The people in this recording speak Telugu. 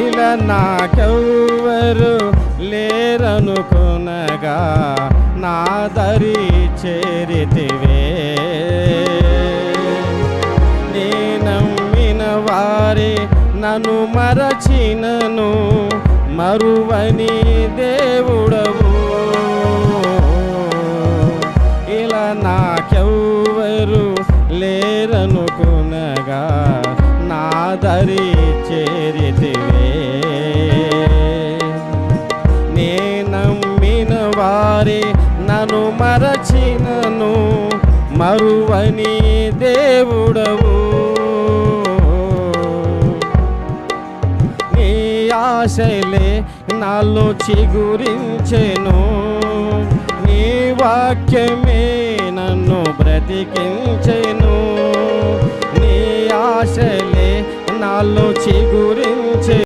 ఇలా నాకెవ్వరు లేరనుకొనగా నా దరి చేరితివే. నీ నమ్మిన వారే నన్ను మరచినను మరువని దేవుడవు. ఇలా నాకెవ్వరు లేరనుకొనగా నా దరి చేరితివే. నే నమ్మిన వారే నన్ను మరచినను మరువని దేవుడవు. నీ ఆశలే నాలో చిగురించెను, నీ వాక్యమే నన్ను బ్రతికించెను. నీ ఆశలే నాలో చిగురించెను.